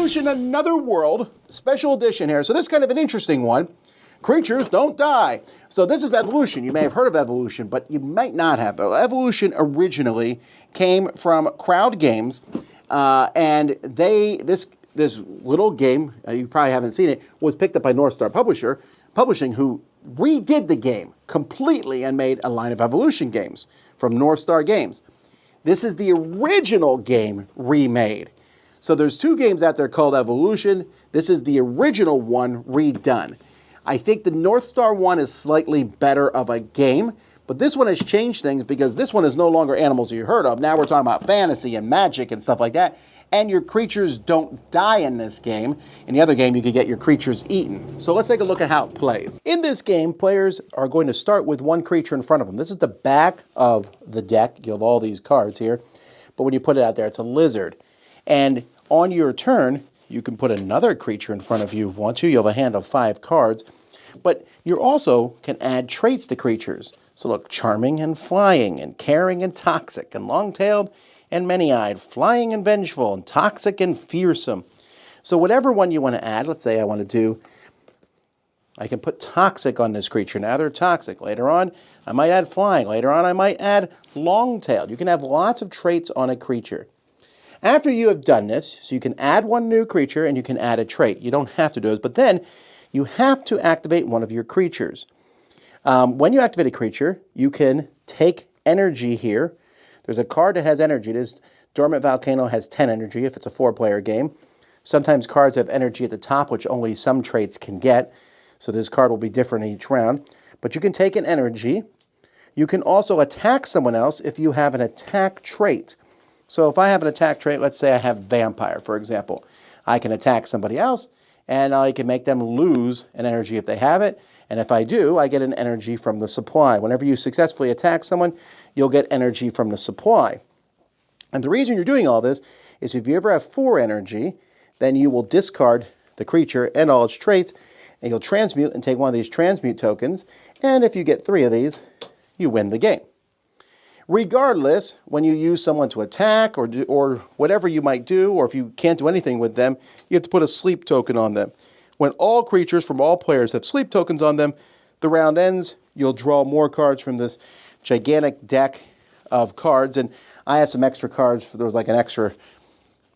Evolution Another World, special edition here. So this is kind of an interesting one. Creatures don't die. So this is Evolution. You may have heard of Evolution, but you might not have. Evolution originally came from Crowd Games, and this little game, you probably haven't seen it, was picked up by North Star Publishing, who redid the game completely and made a line of Evolution games from North Star Games. This is the original game remade. So there's two games out there called Evolution. This is the original one redone. I think the North Star one is slightly better of a game, but this one has changed things because this one is no longer animals you heard of. Now we're talking about fantasy and magic and stuff like that. And your creatures don't die in this game. In the other game, you could get your creatures eaten. So let's take a look at how it plays. In this game, players are going to start with one creature in front of them. This is the back of the deck. You have all these cards here. But when you put it out there, it's a lizard. And on your turn, you can put another creature in front of you if you want to. You have a hand of 5 cards. But you also can add traits to creatures. So look, charming and flying, and caring and toxic, and long-tailed and many-eyed, flying and vengeful, and toxic and fearsome. So whatever one you want to add, let's say I can put toxic on this creature. Now they're toxic. Later on, I might add flying. Later on, I might add long-tailed. You can have lots of traits on a creature. After you have done this, so you can add one new creature and you can add a trait. You don't have to do this, but then you have to activate one of your creatures. When you activate a creature, you can take energy here. There's a card that has energy. This Dormant Volcano has 10 energy if it's a 4-player game. Sometimes cards have energy at the top, which only some traits can get. So this card will be different each round. But you can take an energy. You can also attack someone else if you have an attack trait. So if I have an attack trait, let's say I have Vampire, for example. I can attack somebody else, and I can make them lose an energy if they have it. And if I do, I get an energy from the supply. Whenever you successfully attack someone, you'll get energy from the supply. And the reason you're doing all this is if you ever have 4 energy, then you will discard the creature and all its traits, and you'll transmute and take one of these transmute tokens. And if you get 3 of these, you win the game. Regardless, when you use someone to attack or whatever you might do, or if you can't do anything with them, you have to put a sleep token on them. When all creatures from all players have sleep tokens on them, the round ends, you'll draw more cards from this gigantic deck of cards. And I have some extra cards. There was like an extra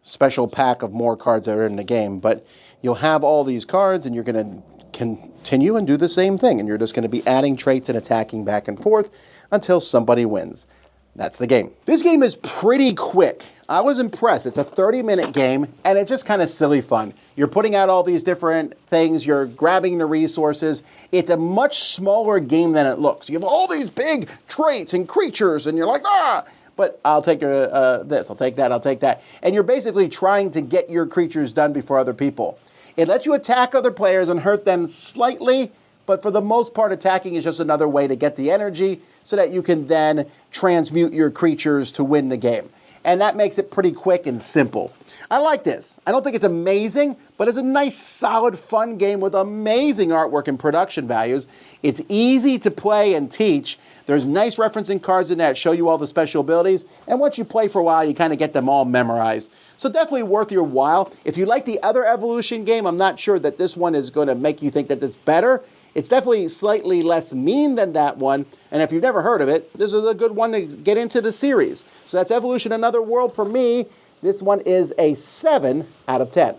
special pack of more cards that are in the game. But you'll have all these cards, and you're going to continue and do the same thing. And you're just going to be adding traits and attacking back and forth until somebody wins. That's the game. This game is pretty quick. I was impressed. It's a 30-minute game, and it's just kind of silly fun. You're putting out all these different things. You're grabbing the resources. It's a much smaller game than it looks. You have all these big traits and creatures, and you're like, ah! But I'll take this, I'll take that, I'll take that. And you're basically trying to get your creatures done before other people. It lets you attack other players and hurt them slightly, but for the most part, attacking is just another way to get the energy so that you can then transmute your creatures to win the game. And that makes it pretty quick and simple. I like this. I don't think it's amazing, but it's a nice, solid, fun game with amazing artwork and production values. It's easy to play and teach. There's nice referencing cards in there that show you all the special abilities. And once you play for a while, you kind of get them all memorized. So definitely worth your while. If you like the other Evolution game, I'm not sure that this one is going to make you think that it's better. It's definitely slightly less mean than that one, and if you've never heard of it, this is a good one to get into the series. So that's Evolution Another World for me. This one is a 7 out of 10.